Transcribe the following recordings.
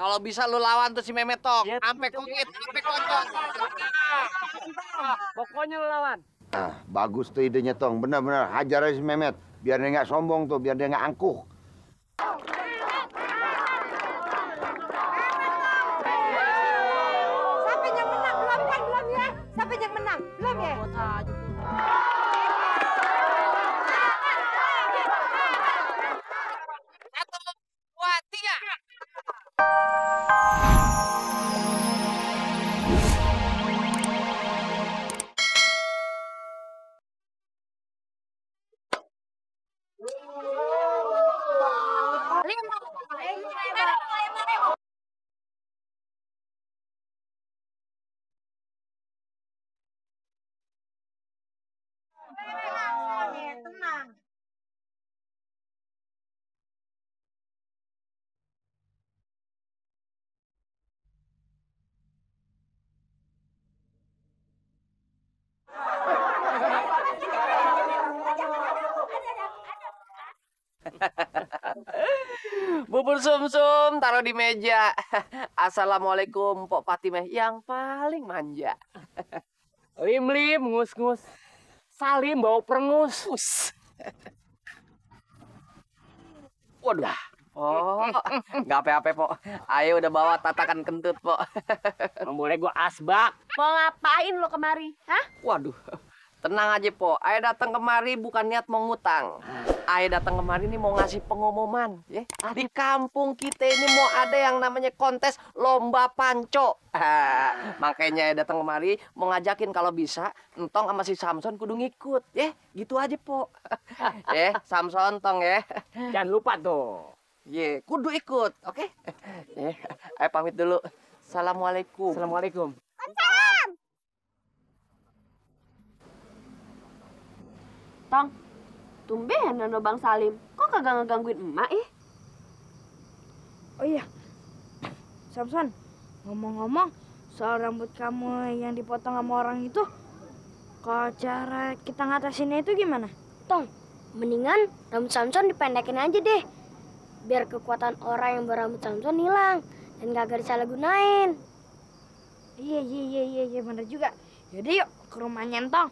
kalau bisa lu lawan tuh si Memet Tok. Ya, Sampai kungit, sampai kocok. Pokoknya lu lawan. Ah, bagus tuh idenya, Tong. Benar-benar hajar aja si Memet. Biar dia nggak sombong tuh, biar dia nggak angkuh. Siapa yang menang? Belum kan? Belum ya? Siapa yang menang? Belum ya? Satu, dua, tiga. Tenang. Bubur sumsum taruh di meja. Assalamualaikum Pok Fatimah yang paling manja. Lim, ngus-ngus. Salim bawa perengus. Waduh. Oh, nggak apa-apa, Pok. Ayo udah bawa tatakan kentut, Pok. Boleh gua asbak. Mau ngapain lo kemari? Hah? Waduh. Tenang aja, Pok. Ayo datang kemari bukan niat mau ngutang. Ayo datang kemari nih mau ngasih pengumuman, ya. Di kampung kita ini mau ada yang namanya kontes lomba panco. Makanya ayo datang kemari mau ngajakin kalau bisa Entong sama si Samson kudu ngikut, ya. Gitu aja, Pok. Ya, Samson, Tong ya. Jangan lupa tuh. Ye, kudu ikut, oke? Ya, ayo pamit dulu. Assalamualaikum. Assalamualaikum. Tong, tumben nano Bang Salim. Kok kagak ngegangguin emak ih? Oh iya. Samson, ngomong-ngomong soal rambut kamu yang dipotong sama orang itu, kalau cara kita ngatasinnya itu gimana? Tong, mendingan rambut Samson dipendekin aja deh. Biar kekuatan orang yang berambut Samson hilang dan kagak disalahgunain. Iya, bener juga. Yaudah yuk ke rumahnya Entong.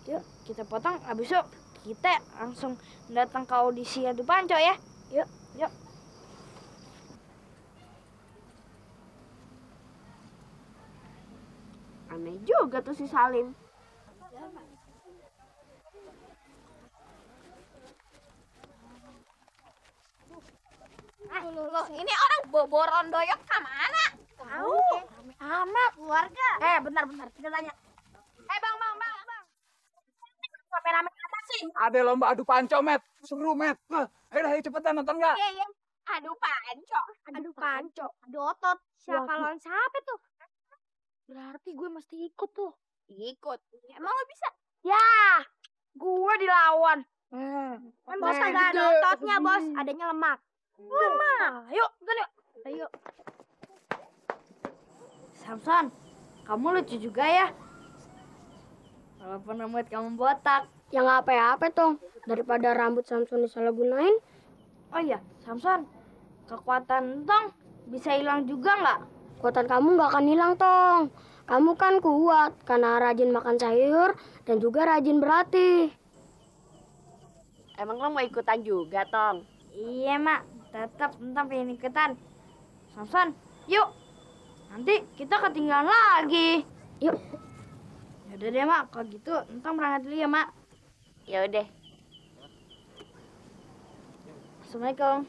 Yuk, kita potong, abis itu kita langsung datang ke audisi adu panco ya. Yuk. Aneh juga tuh si Salim. Loh, ini orang boboron doyok kemana? Tahu. Amat keluarga. Bentar, kita tanya. Bang. Sampai rame apa sih? Ada lomba adu panco, Met. Seru, Met. Ayo cepetan nonton nggak? Iya. Adu panco. Adu otot. Siapa lawan siapa tuh? Berarti gue mesti ikut tuh. Ikut? Emang lo bisa? Ya, gue dilawan. Kan bos kagak ada ototnya, bos. Adanya lemak. Lemak. Yuk. Samson, kamu lucu juga ya. Walaupun rambut kamu botak. Ya nggak apa-apa, Tong. Daripada rambut Samson disalahgunain. Oh iya, Samson. Kekuatan Tong bisa hilang juga nggak? Kekuatan kamu nggak akan hilang, Tong. Kamu kan kuat karena rajin makan sayur dan juga rajin berlatih. Emang lo mau ikutan juga, Tong? Iya, Mak. Tetap Entong pengen ikutan. Samson, yuk. Nanti kita ketinggalan lagi. Yuk. Yaudah deh, Mak. Kalau gitu, Entong berangkat dulu ya, Mak. Ya udah. Assalamualaikum.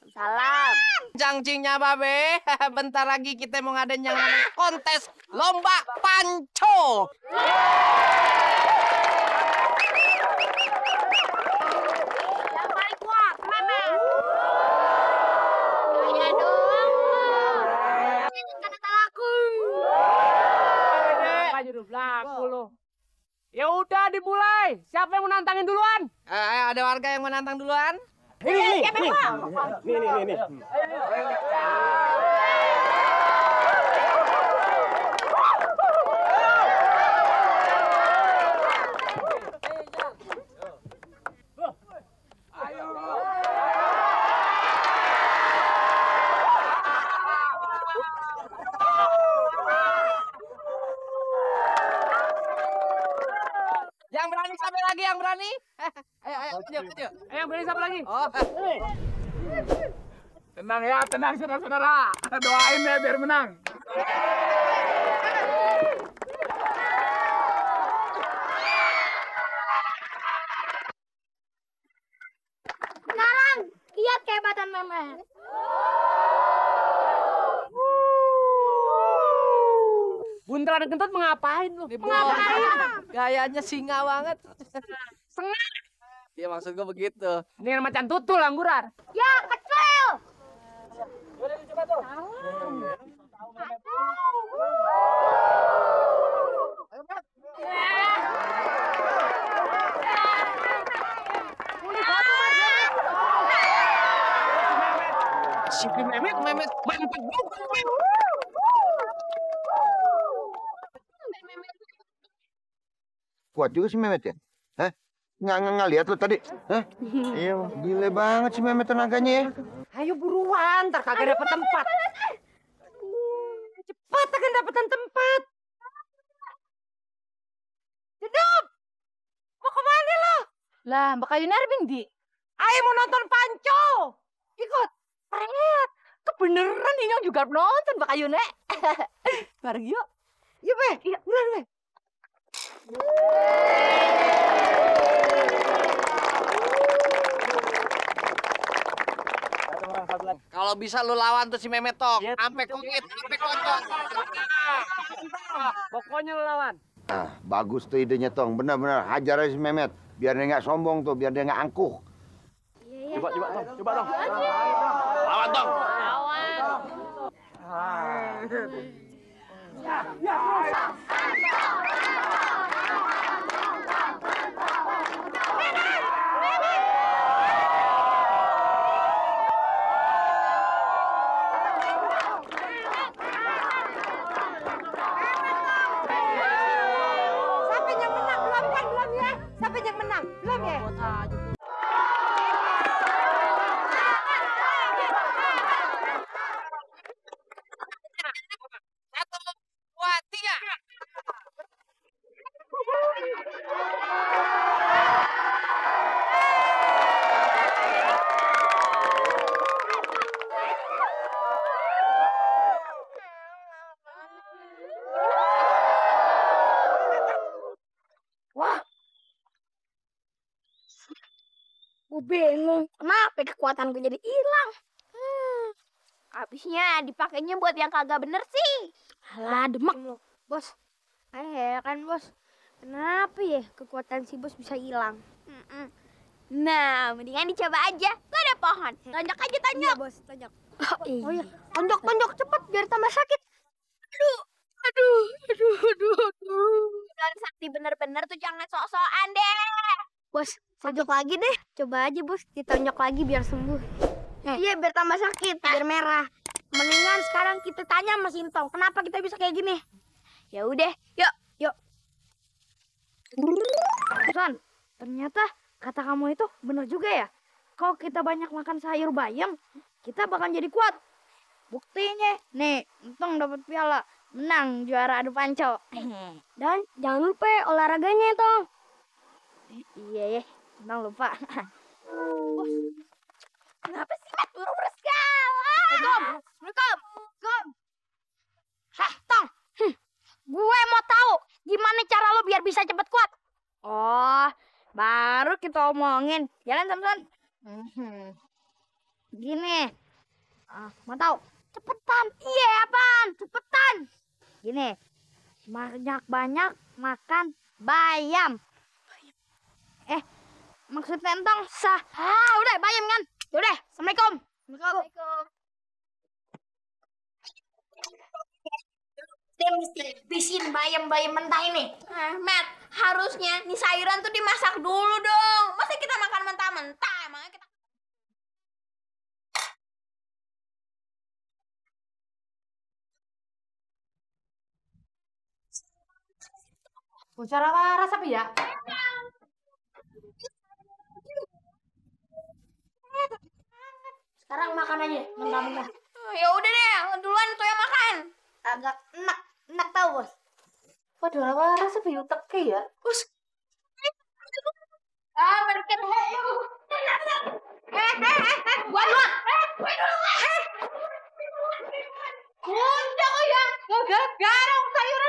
Salam. Jangcingnya Babe, bentar lagi kita mau ngadain yang namanya kontes lomba panco. Yang paling kuat, Meme. Kaya doang. Kan aku. Aja udah belaku lo. Ya udah dimulai. Siapa yang mau nantangin duluan? Ada warga yang menantang duluan? Nih. maju. Ayo, berani siapa lagi? Oh, Tenang ya, tenang saudara-saudara. Doain ya biar menang. Sekarang lihat kehebatan Memet. Buntelan kentut mau ngapain lu? gayanya singa banget. Setengah. Iya maksud gua begitu. Ini macan tutul angguran. Ya kecil. Si Memet, mantap juga. Kuat juga si Mehmet ya? Hah? Nggak lihat lo tadi? Hah? Iya, gile banget si Mehmet tenaganya ya. Ayo buruan, ntar kagak dapet tempat. Cepat, kagak dapetan tempat. Hidup! Mau kemana lo? Lah, Mbak Kayu Narbing di. Ayo mau nonton Panco. Ikut. Pret, kebeneran Inyong juga nonton Mbak Kayu Nek. Bareng yuk. Iya, Be. Iya, buruan, Be. Kalau bisa lu lawan tuh si Memet Tok. Sampai kungit, sampai kotor. Pokoknya lu lawan. Ah, bagus tuh idenya Tong. Benar-benar hajar aja si Mehmet. Biar dia nggak sombong tuh, biar dia nggak angkuh. Coba dong. Lawan, Tong. Siapa yang menang? Belum kan? Belum ya? Siapa yang menang? Belum ya? Satu, dua, tiga. Gue bingung, kenapa kekuatan gue jadi hilang? Habisnya dipakainya buat yang kagak bener sih. Alah, demek lo. Bos, kan bos. Kenapa ya kekuatan si bos bisa hilang? Nah, mendingan dicoba aja. Tuh ada pohon. Tonjok aja, tonjok. Iya, bos, tonjok. Oh iya, tonjok cepet biar tambah sakit. Aduh. Dan sakti bener-bener tuh jangan sok-sokan deh. Bos, tonjok lagi deh. Coba aja, bos. Ditonjok lagi biar sembuh. Iya, biar tambah sakit, biar merah. Mendingan sekarang kita tanya sama Sintong, kenapa kita bisa kayak gini? Ya udah, yuk. San, ternyata kata kamu itu bener juga ya. Kalau kita banyak makan sayur bayam, kita bakal jadi kuat. Buktinya, nih, Entong dapat piala, menang juara adu panco. Dan jangan lupa olahraganya, Tong. Iya ya, Entong lupa. Bos, kenapa sih Mat buru-buru segala? Assalamualaikum. Heh, Tong. Gue mau tahu gimana cara lo biar bisa cepet kuat. Oh, baru kita omongin. Jalan, Samson. Gini. Mau tahu? Cepetan. Iya, apaan? Cepetan. Gini. Banyak-banyak makan bayam. Maksudnya Entong sah. Udah bayam kan? Udah, Assalamualaikum. Assalamualaikum. Dia mesti habisin bayam-bayam mentah ini. Matt, harusnya nih sayuran tuh dimasak dulu dong. Masa kita makan mentah-mentah? Emangnya kita... Bicara waras apa ya? Sekarang makan aja, mentah-mentah. Ya udah deh, duluan tuh yang makan. Agak enak tau, Bos. Waduh, waras apa ya? Teke ya? Bos. Mereka gua duluan. Udah kok ya, gara-gara sayuran